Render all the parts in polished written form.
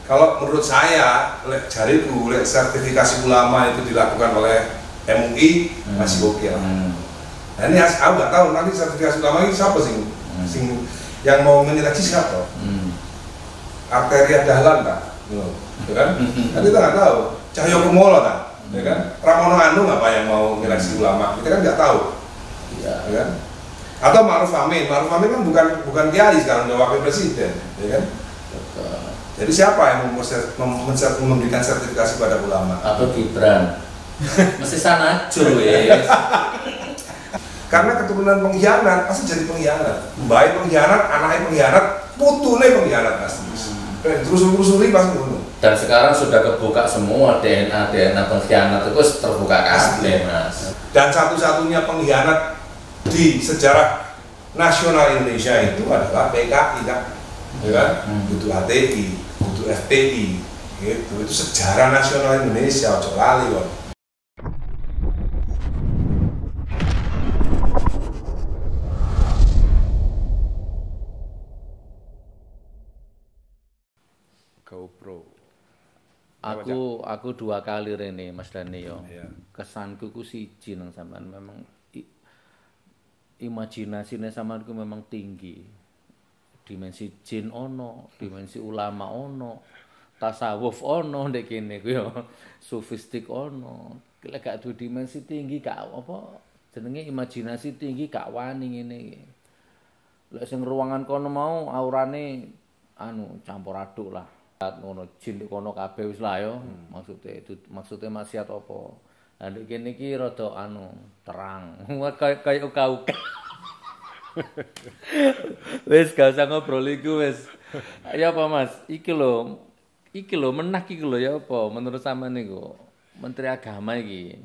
Kalau menurut saya, jariku, sertifikasi ulama itu dilakukan oleh MUI masih oke lah. Nah ini aku nggak tahu nanti sertifikasi ulama ini siapa sih, yang mau menyeleksi siapa? Arteria Dahlan tak, ya kan? Kan kita nggak tahu. Cahyo Kumolo tak, ya kan? Pramono Anung apa yang mau menyeleksi ulama? Kita kan nggak tahu, ya kan? Atau Ma'ruf Amin kan bukan kiai sekarang, udah wakil presiden, ya kan? Jadi siapa yang memberikan sertifikasi pada ulama? Atau Gibran? Mesti sana aja wes. Karena keturunan pengkhianat pasti jadi pengkhianat. Baik pengkhianat, anaknya pengkhianat, putune pengkhianat pasti. Terus-terusuri pasti bunuh. Dan sekarang sudah kebuka semua DNA pengkhianat itu terbuka kabeh, Mas. Dan satu-satunya pengkhianat di sejarah nasional Indonesia itu adalah PKI kan, ya kan? Butuh HTI, butuh FPI, gitu. Itu sejarah nasional Indonesia, ojo lali kok. GoPro. Aku 2 kali rene Mas Dani yo. Iya. Kesanku ku siji nang sampean memang imajinasine sampean ku memang tinggi. Dimensi jin ono, dimensi ulama ono, tasawuf ono ndek kene ku yo. Sufistik ono. Lek gak duwe dimensi tinggi gak apa jenenge imajinasi tinggi gak wani ngene iki. Lek sing ruangan kono mau aurane campur aduk lah. Ngono jin kono kabeh wis lah yo. Maksudnya maksiat apa? Lah nek kene iki rada terang. Kayak uka-uka. Wis gak usah ngobrol iku wis. Ya apa Mas? Iki lho menak iki lho ya apa menurut sampean niku? Menteri Agama iki.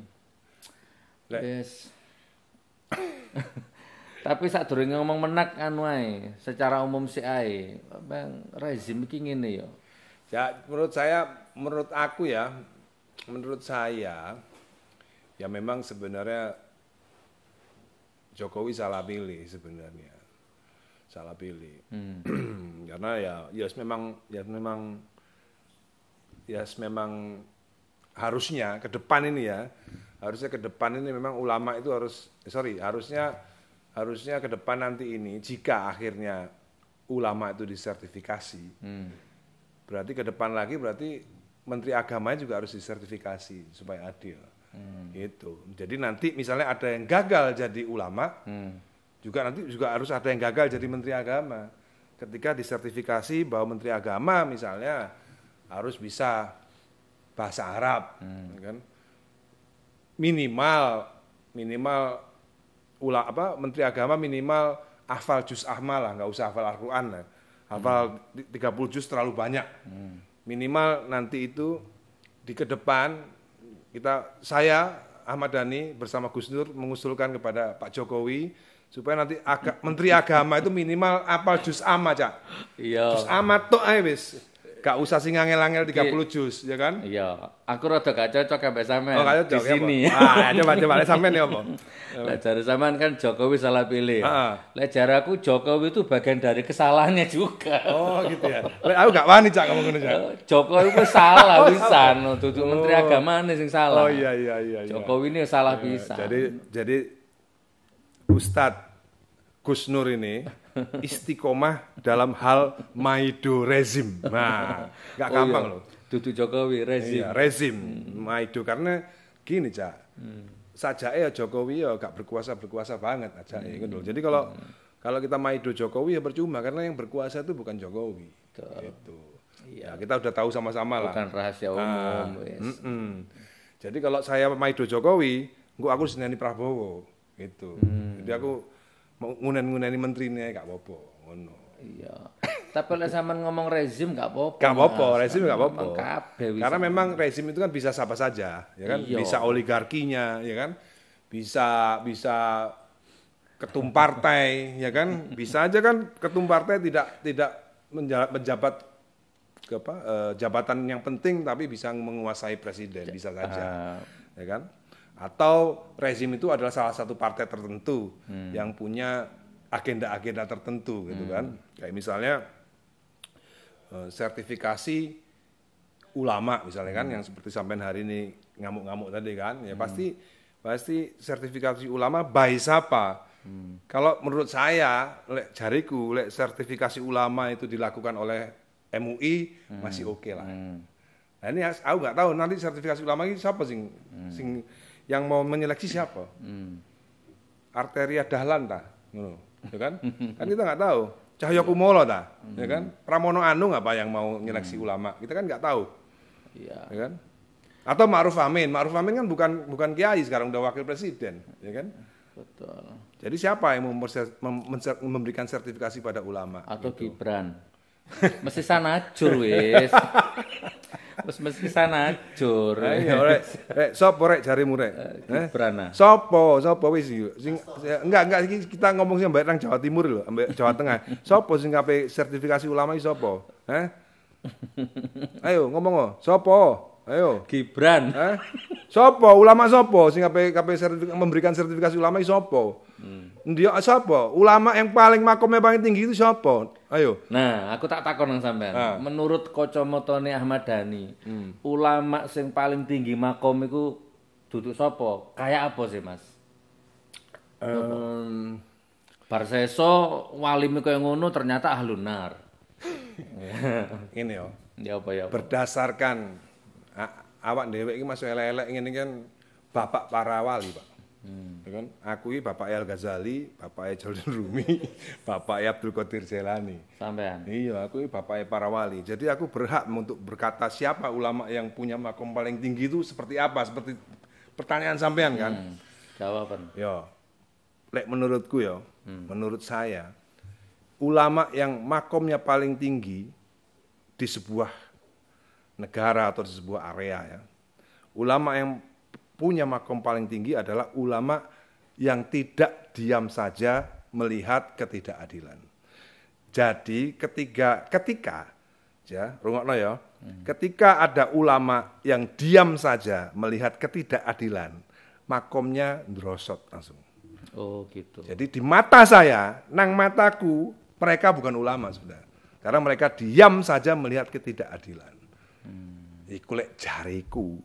Wis. Tapi sadurunge ngomong menak ae, secara umum sik ae. Bang rezim iki ngene ya. Ya, menurut saya, ya memang sebenarnya Jokowi salah pilih sebenarnya, salah pilih, karena ya memang harusnya ke depan ini memang ulama itu harusnya ke depan nanti ini jika akhirnya ulama itu disertifikasi. Berarti ke depan lagi Menteri Agamanya juga harus disertifikasi supaya adil. Gitu. Jadi nanti misalnya ada yang gagal jadi ulama, juga harus ada yang gagal jadi Menteri Agama. Ketika disertifikasi bahwa Menteri Agama misalnya harus bisa bahasa Arab, kan? Minimal Menteri Agama minimal hafal juz amma lah, nggak usah hafal Al-Quran lah. Hafal 30 juz terlalu banyak. Minimal nanti itu di ke depan saya Ahmad Dhani bersama Gus Nur mengusulkan kepada Pak Jokowi supaya nanti Menteri Agama itu minimal hafal juz amma, Cak. Iya. Juz amma tok ae wis. Gak usah sing angel-angel 30 juz, ya kan? Iya. Aku rada gak cocok ambek sampean. Oh, gak cocok di sini. Coba sampean ya apa? Lah jare sampean kan Jokowi salah pilih. Lah jare aku Jokowi itu bagian dari kesalahannya juga. Oh, gitu ya. Aku gak wani Cak ngomong ngono, Cak. Jokowi itu salah pisan, dudu Menteri Agamane sing salah. Oh iya. Jokowi ini salah pisan. Jadi Ustadz Gus Nur ini istiqomah dalam hal maido rezim. Nah, gak gampang loh. Dudu Jokowi rezim. Iya, rezim maido karena gini, Cak. Sajake ya Jokowi ya gak berkuasa banget ajake gitu. Jadi kalau kita maido Jokowi ya percuma karena yang berkuasa itu bukan Jokowi. Gitu. Iya, kita udah tahu sama-sama lah. Bukan rahasia umum. Jadi kalau saya maido Jokowi, aku seneni Prabowo gitu. Jadi aku mau ngunen-nguneni menterinya gak apa-apa ngono. Iya. Tapi lek sampean ngomong rezim gak apa-apa. Gak apa-apa, rezim gak apa-apa. Karena memang rezim itu kan bisa siapa saja, ya kan? Iya. Bisa oligarkinya, ya kan? Bisa ketum partai, ya kan? Bisa aja kan ketum partai tidak menjabat jabatan yang penting tapi bisa menguasai presiden, bisa saja. Ya kan? Atau rezim itu adalah salah satu partai tertentu yang punya agenda-agenda tertentu gitu kan. Kayak misalnya sertifikasi ulama misalnya kan, yang seperti sampean hari ini ngamuk-ngamuk tadi kan, ya pasti sertifikasi ulama by siapa? Kalau menurut saya, jariku, sertifikasi ulama itu dilakukan oleh MUI masih oke lah. Nah ini aku nggak tahu nanti sertifikasi ulama ini siapa sing yang mau menyeleksi siapa? Arteria Dahlan ta, ya kan? Kan kita nggak tahu. Cahyokumolo ta, ya kan? Pramono Anung apa yang mau menyeleksi ulama? Kita kan nggak tahu, ya kan? Atau Ma'ruf Amin kan bukan kiai sekarang udah wakil presiden, ya kan? Betul. Jadi siapa yang memberikan sertifikasi pada ulama? Atau gitu? Gibran. Mesti sanajur wis. Mesti sanajur. Ayo rek, sopo rek jarimu rek? Gibran. Sopo wis sing enggak kita ngomong sing mbek nang Jawa Timur lho, mbek Jawa Tengah. Sopo sing ngape sertifikasi ulama iki sopo? Ayo ngomong sopo? Ayo. Gibran. Sopo? Ulama sopo sing ngape memberikan sertifikasi ulama iki sopo? Dia siapa? Ulama yang paling makomnya paling tinggi itu siapa? Ayo. Nah, aku tak takon nang sampean. Menurut kacamatane Ahmad Dhani, ulama sing paling tinggi makom iku duduk sapa? Kayak apa sih, Mas? Bar seso walime kaya ngono ternyata ahlun nar. Ini yo. Ya apa ya? Berdasarkan awak dhewe iki masuk elek-elek ngene kan bapak para wali, Pak. Kan aku ini Bapak Al-Ghazali, Bapak Jalil Rumi, Bapak Abdul Qadir Jailani. Sampean. Iya, aku ini Bapak para wali. Jadi aku berhak untuk berkata siapa ulama yang punya makom paling tinggi itu seperti apa? Seperti pertanyaan sampean kan? Jawaban. Ya. Lek menurutku ya, menurut saya ulama yang makomnya paling tinggi di sebuah negara atau di sebuah area ya. Ulama yang punya makom paling tinggi adalah ulama yang tidak diam saja melihat ketidakadilan. Jadi ketika ya, rungokno ya, ketika ada ulama yang diam saja melihat ketidakadilan, makomnya ndrosot langsung. Oh gitu. Jadi di mata saya, nang mataku, mereka bukan ulama sudah. Karena mereka diam saja melihat ketidakadilan. Iku lek jariku.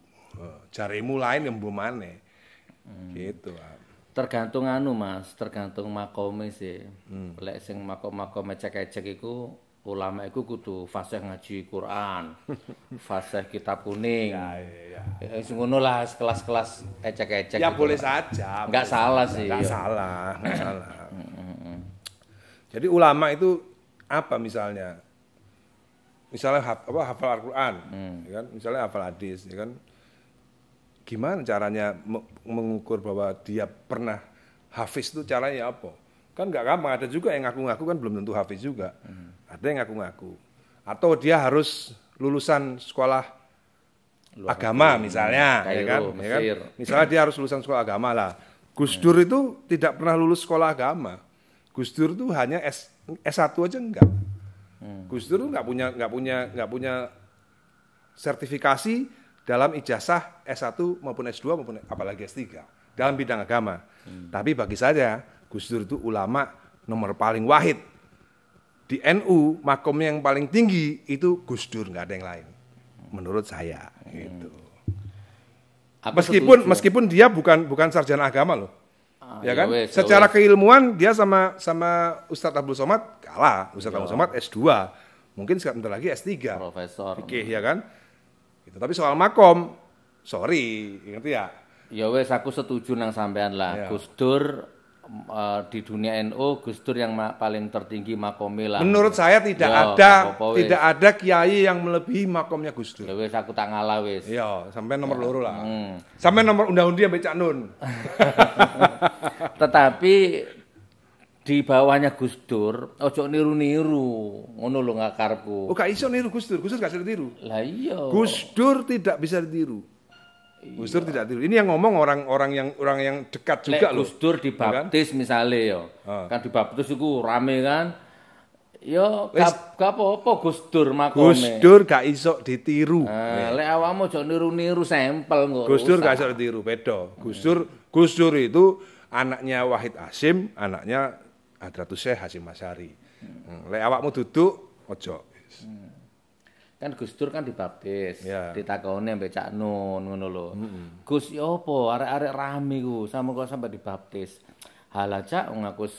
Jarimu lain yang mbumane. Gitu. Tergantung Mas, tergantung makome sih. Lek sing makom-makom ecek-ecek iku ulama iku kudu fasih ngaji Quran. Fasih kitab kuning. Ya. Sing ngono lah kelas-kelas ecek-ecek. Ya gitu boleh lah. saja. Enggak salah sih. Enggak salah. Jadi ulama itu apa misalnya? Misalnya hafal Al-Qur'an, ya kan? Misalnya hafal hadis, ya kan? Gimana caranya mengukur bahwa dia pernah hafiz itu caranya apa? Kan nggak gampang, ada juga yang ngaku-ngaku kan belum tentu hafiz juga. Ada yang ngaku-ngaku. Atau dia harus lulusan sekolah agama misalnya, ya kan? Misalnya dia harus lulusan sekolah agama lah. Gus Dur itu tidak pernah lulus sekolah agama. Gus Dur itu hanya S1 aja enggak. Gus Dur itu nggak punya sertifikasi dalam ijazah S1 maupun S2 maupun apalagi S3 dalam bidang agama. Tapi bagi saya Gus Dur itu ulama nomor paling wahid. Di NU makomnya yang paling tinggi itu Gus Dur, nggak ada yang lain. Menurut saya gitu. Meskipun dia bukan sarjana agama loh. Ya kan? Secara keilmuan dia sama Ustadz Abdul Somad kalah. Ustadz Abdul Somad S2. Mungkin sebentar lagi S3. Profesor. Fikih ya kan? Gitu. Tapi soal makom, sorry, ngerti ya? Ya wes aku setuju nang sampean lah. Ya. Gus Dur di dunia NU Gus Dur yang paling tertinggi makomnya lah. Menurut saya tidak ada kiai yang melebihi makomnya Gus Dur. Ya wes aku tak ngalah wes. Iya, sampai nomor loro lah. Sampai nomor undang-undang ambek Cak Nun. Tetapi di bawahnya Gus Dur, ojo niru-niru, ngono lho ngakarepku. Oh, gak iso niru Gus Dur gak bisa ditiru. Lah iya. Gus Dur tidak bisa ditiru. Gus Dur tidak tiru. Ini yang ngomong orang yang dekat juga loh. Gus Dur dibaptis misalnya ya. Kan dibaptis iku rame kan. Yo gak apa-apa Gus Dur makome. Gus Dur gak iso ditiru. Lek awakmu ojo niru-niru sampel kok. Gus Dur gak iso ditiru, beda. Gus Dur itu anaknya Wahid Hasyim, anaknya Hadratus Syekh Hasyim Asy'ari. Lek awakmu duduk ojo. kan Gus Dur kan dibaptis, Ya. ditakoni ambek Cak Nun ngono lho. Gus ya apa arek-arek rame ku sama kok sampai dibaptis. Halah Cak wong aku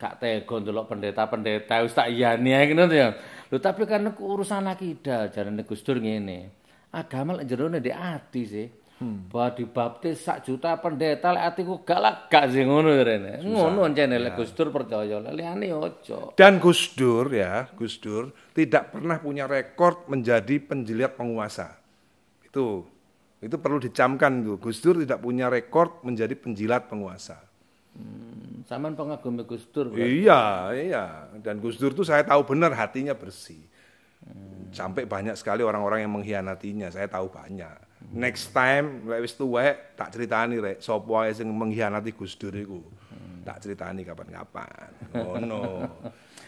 gak tega ndelok pendeta-pendeta wis tak iyani ae ngono ya. Lho tapi kan urusan akidah jarane Gus Dur ngene. Agama lek jerone ndek ati sih. Bahwa dibaptis 1 juta pendeta lek atiku gak sih ngono rene. Ngono ancene lek Gus Dur percaya lek liyane ojo. Dan Gus Dur tidak pernah punya rekor menjadi penjilat penguasa. Itu perlu dicamkan tuh. Gus Dur tidak punya rekor menjadi penjilat penguasa. Saman pengagum Gus Dur. Iya. Dan Gus Dur tuh saya tahu benar hatinya bersih. Sampai banyak sekali orang-orang yang mengkhianatinya, saya tahu banyak. Next time lek wis tuwek tak critani rek sapa wae sing mengkhianati Gus Dur iku. Tak critani kapan-kapan. Ngono.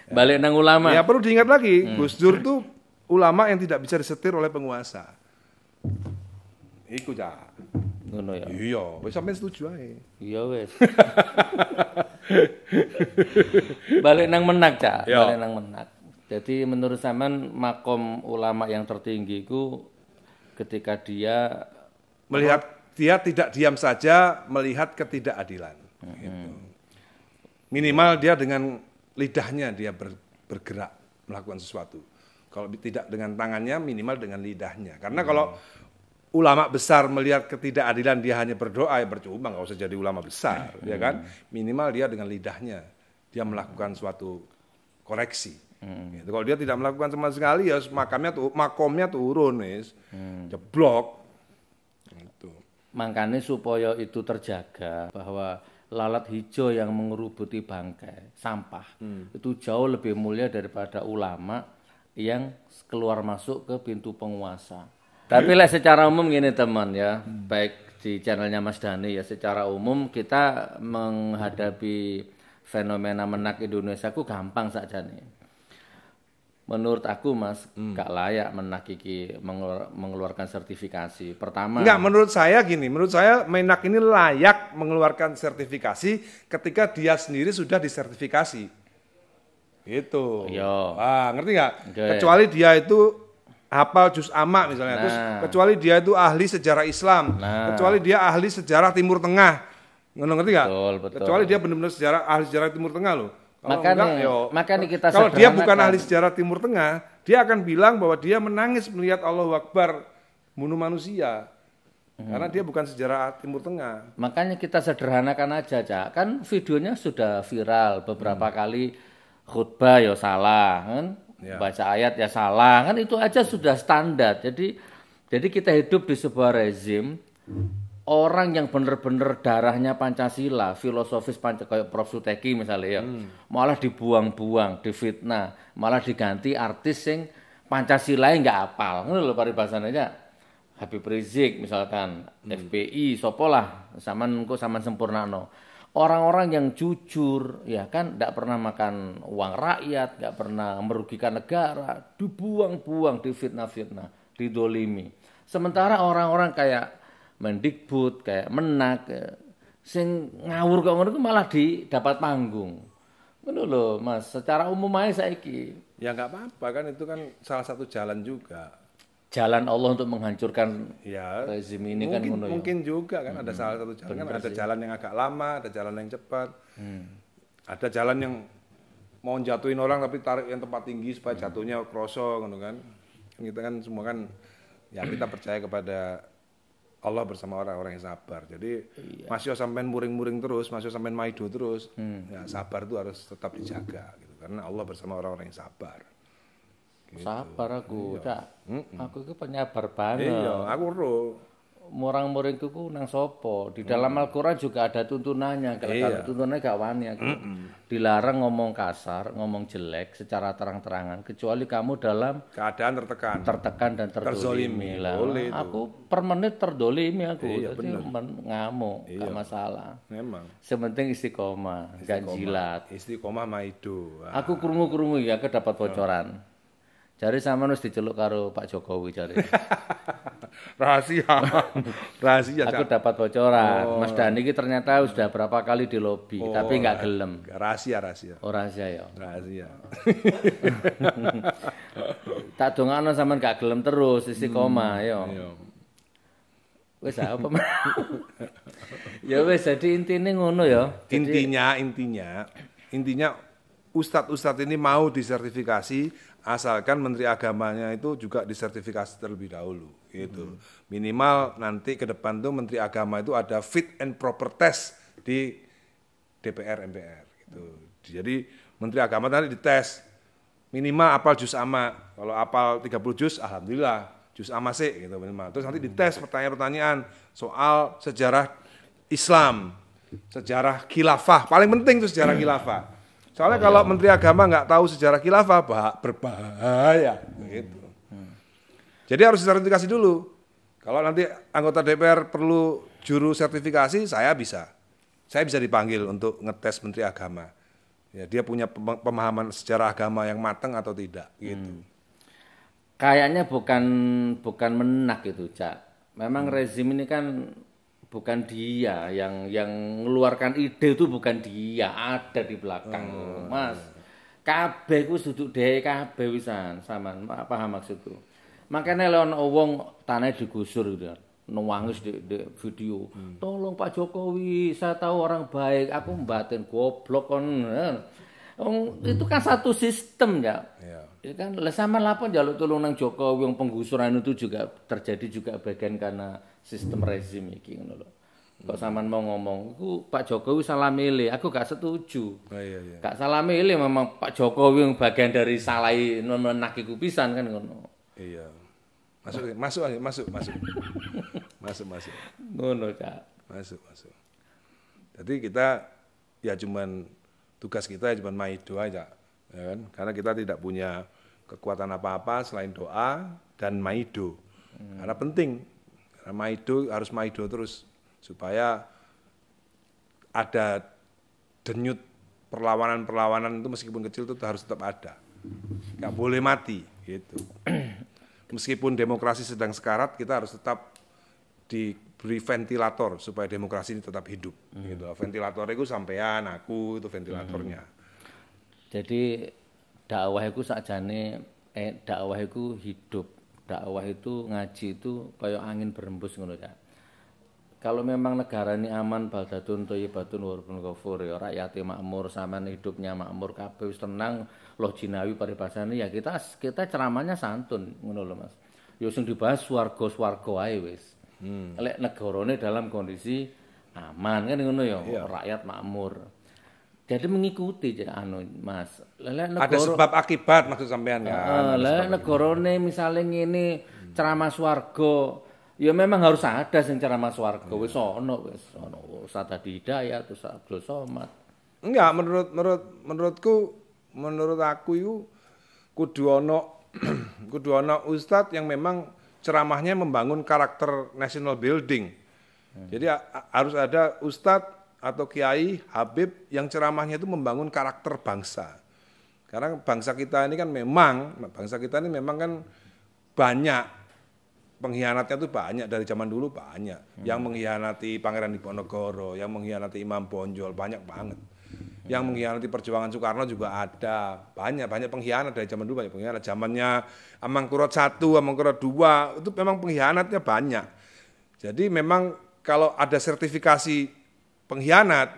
Balik nang ulama. Ya perlu diingat lagi, Gus Dur tuh ulama yang tidak bisa disetir oleh penguasa. Iku Cak. Ngono ya. Iya, wis sampean setuju ae. Iya wis. Balik nang menak, Cak. Yo. Balik nang menak. Jadi menurut sampean makom ulama yang tertinggi itu ketika dia Dia tidak diam saja melihat ketidakadilan. Gitu. Minimal dia dengan lidahnya dia bergerak melakukan sesuatu. Kalau tidak dengan tangannya, minimal dengan lidahnya. Karena kalau ulama besar melihat ketidakadilan dia hanya berdoa, ya percuma, nggak usah jadi ulama besar, ya kan? Minimal dia dengan lidahnya dia melakukan suatu koreksi. Gitu. Kalau dia tidak melakukan sama sekali, ya makomnya turun, jeblok. Gitu. makanya supaya itu terjaga bahwa lalat hijau yang mengerubuti bangkai sampah itu jauh lebih mulia daripada ulama yang keluar masuk ke pintu penguasa. Tapi lah secara umum gini teman ya, baik di channelnya Mas Dhani ya, secara umum kita menghadapi fenomena menak Indonesia ku gampang saja nih. Menurut aku Mas, gak layak menak iki mengeluarkan sertifikasi. Pertama, Enggak, menurut saya gini, menurut saya Menak ini layak mengeluarkan sertifikasi ketika dia sendiri sudah disertifikasi. Gitu. Iya. Wah, ngerti nggak? Oke. Kecuali dia itu hafal juz amma misalnya, terus kecuali dia itu ahli sejarah Islam, kecuali dia ahli sejarah Timur Tengah. Ngerti nggak? Betul. Kecuali dia benar-benar ahli sejarah Timur Tengah loh. Kalau Makanya kita kalau dia sederhanakan. bukan ahli sejarah Timur Tengah, dia akan bilang bahwa dia menangis melihat Allahu Akbar bunuh manusia. Karena dia bukan sejarah Timur Tengah. Makanya kita sederhanakan aja, Cak. Kan videonya sudah viral beberapa kali, khutbah ya salah, kan? Ya. Baca ayat ya salah, kan itu aja sudah standar. Jadi kita hidup di sebuah rezim orang yang benar-benar darahnya Pancasila, filosofis kayak Prof Suteki misalnya ya, malah dibuang-buang, difitnah, malah diganti artis yang Pancasila nggak apal, ngono lho paribasannya aja. Habib Rizik misalkan, FPI, sopolah, saman sempurnano. Orang-orang yang jujur, ya kan, tidak pernah makan uang rakyat, nggak pernah merugikan negara, dibuang-buang, difitnah-fitnah, didolimi. Sementara orang-orang kayak Mendikbud, kayak Menak, sing ngawur kok ngono malah dapat panggung. Ngono lho, Mas, secara umum aja saiki. Ya nggak apa-apa kan, itu kan salah satu jalan juga. Jalan Allah untuk menghancurkan Ya, rezim ini mungkin, kan ngono ya. mungkin juga kan ada salah satu jalan, kan ada jalan yang agak lama, ada jalan yang cepat. Ada jalan yang mau jatuhin orang tapi tarik yang tempat tinggi supaya jatuhnya kroso gitu kan. Kita kan semua kan ya kita percaya kepada Allah bersama orang-orang yang sabar. Jadi masih sampean muring-muring terus, masih sampean maido terus. Ya sabar itu harus tetap dijaga gitu. Karena Allah bersama orang-orang yang sabar. Gitu. Sabar aku, Cak. Aku itu penyabar banget. Iya, aku roh. Murang-muringku ku nang sopo. Di dalam Al-Qur'an juga ada tuntunannya. Kalau tuntunannya gak wani aku. Dilarang ngomong kasar, ngomong jelek secara terang-terangan kecuali kamu dalam Keadaan tertekan dan terzolimi. Lah, aku per menit terdolimi aku. Jadi ngamuk, gak masalah. Memang. Sementing istiqomah, gak jilat. Istiqomah maido. Aku krungu-krungu ya, aku dapat bocoran. Jari sama harus diceluk karo Pak Jokowi jari. Rahasia. Aku dapat bocoran. Mas Dhani ini ternyata sudah berapa kali di lobi, tapi nggak gelem. Rahasia. Oh rahasia ya. Rahasia. Tak dongakno sampean gak gelem terus istiqomah yo. Iya. Wis apa? Ya wis jadi intine ngono ya. Intinya ustadz-ustadz ini mau disertifikasi asalkan Menteri Agamanya itu juga disertifikasi terlebih dahulu gitu. Minimal nanti ke depan tuh Menteri Agama itu ada fit and proper test di DPR MPR gitu. Jadi Menteri Agama nanti dites minimal apal juz amma. Kalau apal 30 juz alhamdulillah, juz amma sih gitu minimal. Terus nanti dites pertanyaan-pertanyaan soal sejarah Islam, sejarah khilafah. Paling penting itu sejarah khilafah. Soalnya kalau Menteri Agama nggak tahu sejarah khilafah berbahaya gitu. Jadi harus disertifikasi dulu. Kalau nanti anggota DPR perlu juru sertifikasi, saya bisa dipanggil untuk ngetes Menteri Agama. Ya, dia punya pemahaman sejarah agama yang matang atau tidak gitu. Kayaknya bukan menak itu, Cak. Memang rezim ini kan bukan dia yang mengeluarkan ide, itu bukan dia, ada di belakang, Mas. Kabeh ku duduk dhewe kabeh wisan, sampean paham maksudku. Makanya lewat wong tanah digusur gitu. Nangis di video. Tolong Pak Jokowi, saya tahu orang baik, aku mbatin goblok kon. Itu kan satu sistem ya. Ya kan, lah sama lapor jaluk tolong nang Jokowi yang penggusuran itu juga terjadi juga bagian karena sistem rezim iki ngono lho. Kok sampean mau ngomong, iku Pak Jokowi salah milih, aku gak setuju. Iya. Gak salah milih, memang Pak Jokowi yang bagian dari salahi menak iku pisan kan ngono. Iya. Masuk. Ngono, Cak. Masuk. Jadi kita ya tugas kita cuman maido aja, ya kan? Karena kita tidak punya kekuatan apa-apa selain doa dan maido. Karena penting, karena maido harus maido terus supaya ada denyut perlawanan itu meskipun kecil itu harus tetap ada. Nggak boleh mati gitu. Meskipun demokrasi sedang sekarat, kita harus tetap diberi ventilator supaya demokrasi ini tetap hidup. Gitu. Ventilator itu sampean, aku itu ventilatornya. Jadi dakwah itu sakjane dakwah itu hidup. Dakwah itu ngaji itu kayak angin berembus ngono ya. Kalau memang negara ini aman, baldatun thayyibatun wa rabbun ghafur ya, rakyatnya makmur, sampean hidupnya makmur, kabeh wis tenang, loh jinawi paribasane ya kita ceramahnya santun ngono lho Mas. Ya sing dibahas swarga-swarga ae wis. Lek negarane dalam kondisi aman kan ngono ya, rakyat makmur. Jadi mengikuti Mas. Ada sebab akibat maksud sampean kan. Lah negarane misale ngene ceramah swarga, ya memang harus ada sing ceramah swarga wis ono Ustaz Hidayat, Ustaz Abdul Somad. Enggak, menurut aku itu kudu ono ustadz yang memang ceramahnya membangun karakter national building. Jadi harus ada ustadz atau kiai, habib yang ceramahnya itu membangun karakter bangsa. Karena bangsa kita ini memang kan banyak pengkhianatnya itu banyak dari zaman dulu banyak. Yang mengkhianati Pangeran Diponegoro, yang mengkhianati Imam Bonjol banyak banget. Yang mengkhianati perjuangan Soekarno juga ada. Banyak pengkhianat dari zaman dulu, banyak pengkhianat. Zamannya Amangkurat I, Amangkurat II, itu memang pengkhianatnya banyak. Jadi memang kalau ada sertifikasi pengkhianat,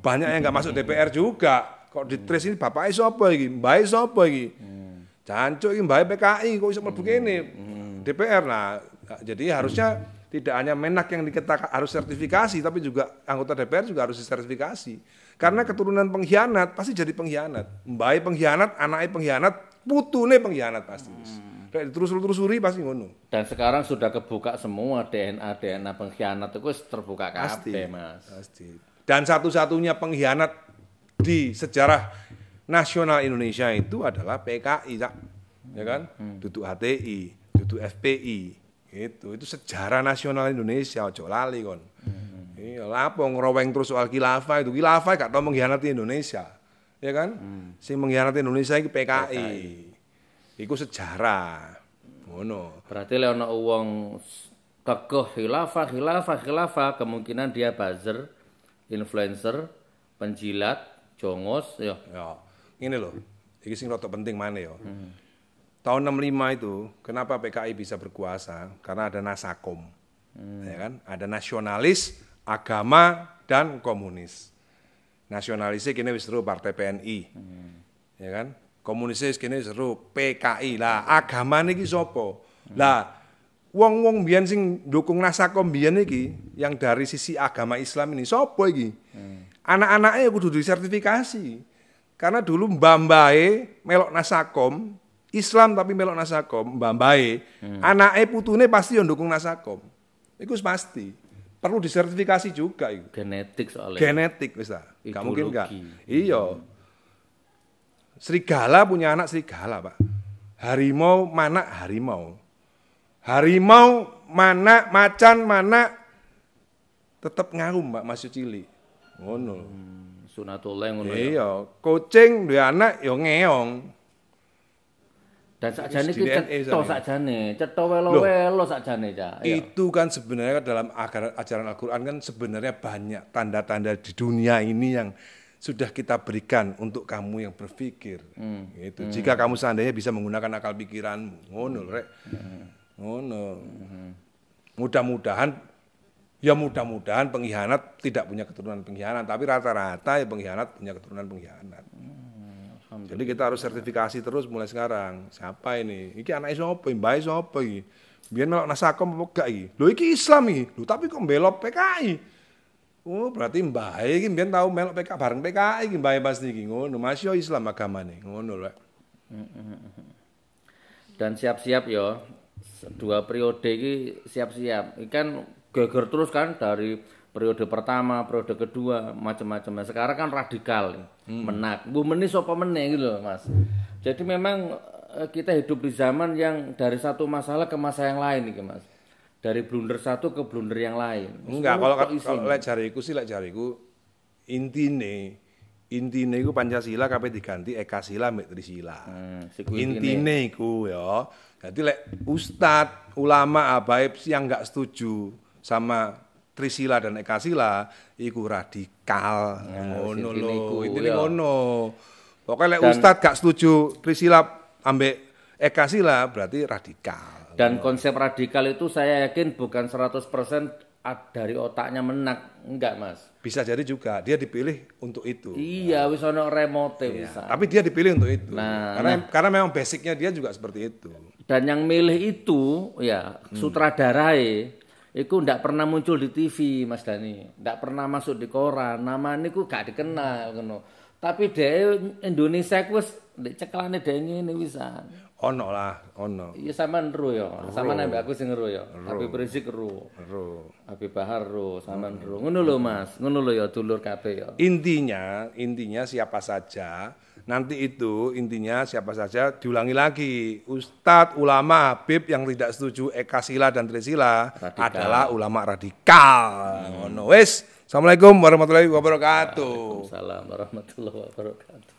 banyak yang nggak masuk DPR juga. Kok ditres ini bapaknya sapa iki, mbae sapa iki. Jancuk iki mbae PKI kok iso mlebu kene. DPR. Nah, jadi harusnya tidak hanya Menak yang dikatakan harus sertifikasi, tapi juga anggota DPR juga harus disertifikasi. Karena keturunan pengkhianat pasti jadi pengkhianat. Mbae pengkhianat, anaknya pengkhianat, putune pengkhianat pasti. Terus-terusuri pasti ngono. Dan sekarang sudah kebuka semua DNA pengkhianat itu terbuka kabeh, Mas. Pasti. Dan satu-satunya pengkhianat di sejarah nasional Indonesia itu adalah PKI, Cak. Ya kan? Duduk HTI, duduk FPI. Itu sejarah nasional Indonesia, ojo lali kon. Iya, lapo ngeroweng terus soal khilafah itu. Khilafah gak tau mengkhianati Indonesia. Ya kan? Sing mengkhianati Indonesia iki PKI. Iku sejarah. Ngono. Berarti lek ana wong kekeh khilafah, kemungkinan dia buzzer, influencer, penjilat, jongos ya. Ya. Ngene lho. Iki sing rada penting maneh ya. tahun 65 itu kenapa PKI bisa berkuasa? Karena ada Nasakom. Ya kan? Ada nasionalis, agama dan komunis. Nasionalisnya kini wis seru Partai PNI. Ya kan? Komunisnya kini seru PKI. Lah agama niki sapa? Lah wong-wong biyen sing dukung Nasakom biyen iki yang dari sisi agama Islam ini sapa iki? Anak-anaknya kudu disertifikasi. Karena dulu mbambae melok Nasakom, Islam tapi melok Nasakom, mbambae, anake putune pasti yo ndukung Nasakom. Iku pasti. Perlu disertifikasi juga itu. Genetik soalnya. Genetik wis ta. Enggak mungkin enggak. Iya. Serigala punya anak serigala, Pak. Harimau mana harimau. Harimau mana macan mana tetap ngarum, Mbak, masih cilik. Ngono. Sunatullah ngono ya. Iya, kucing duwe anak ya ngeong. Dan sakjane iki cetha sakjane, cetha welo-welo sakjane, Cak. Itu kan sebenarnya dalam ajaran Al-Qur'an kan sebenarnya banyak tanda-tanda di dunia ini yang sudah kita berikan untuk kamu yang berpikir. Gitu. Jika kamu seandainya bisa menggunakan akal pikiranmu, ngono rek. Ngono. Mudah-mudahan pengkhianat tidak punya keturunan pengkhianat, tapi rata-rata ya pengkhianat punya keturunan pengkhianat. Jadi kita harus sertifikasi terus mulai sekarang. Siapa ini? Iki anake sapa? Mbae sapa iki? Biyen melok Nasakom apa gak iki? Lho iki Islam iki. Lho tapi kok mbelok PKI? Oh, berarti mbae iki biyen tau melok PKI bareng PKI iki mbae pasti iki. Ngono, masih Islam agamane. Ngono lho. Dan siap-siap ya. 2 periode iki siap-siap. Iki kan geger terus kan dari periode pertama, periode kedua, macam-macam. Sekarang kan radikal, menak. Bu meni sapa meneh gitu loh, Mas. Jadi memang kita hidup di zaman yang dari satu masalah ke masalah yang lain nih, Mas. Dari blunder satu ke blunder yang lain. Enggak, kalau lek jariku intine iku Pancasila kabeh diganti Ekasila mbek Trisila. Intine iku ya. Jadi lek ustad, ulama, habaib yang enggak setuju sama Trisila dan Ekasila iku radikal. Ngono lho, intine ngono. Pokoke lek ustad gak setuju Trisila ambek Ekasila berarti radikal. Dan konsep radikal itu saya yakin bukan 100% dari otaknya menak, enggak, Mas. Bisa jadi juga dia dipilih untuk itu. Iya, wis ono remote bisa. Tapi dia dipilih untuk itu. Karena memang basicnya dia juga seperti itu. Dan yang milih itu ya sutradarae iku ndak pernah muncul di TV, Mas Dani. Ndak pernah masuk di koran. Nama niku gak dikenal ngono. Tapi dhewe Indonesia ku wis ndek cekelane dhewe ngene wisan. Ono lah, ono. Iya sampean ro ya. Sampean ambek aku sing ro ya. Habib Rizik ro. Habib Bahar ro, sampean ro. Ngono lho, Mas. Ngono lho ya dulur kabeh ya. Intinya siapa saja. Nanti itu intinya siapa saja diulangi lagi. Ustadz, ulama, habib yang tidak setuju Ekasila dan Trisila adalah ulama radikal. Ngono wis. Assalamualaikum warahmatullahi wabarakatuh. Waalaikumsalam warahmatullahi wabarakatuh.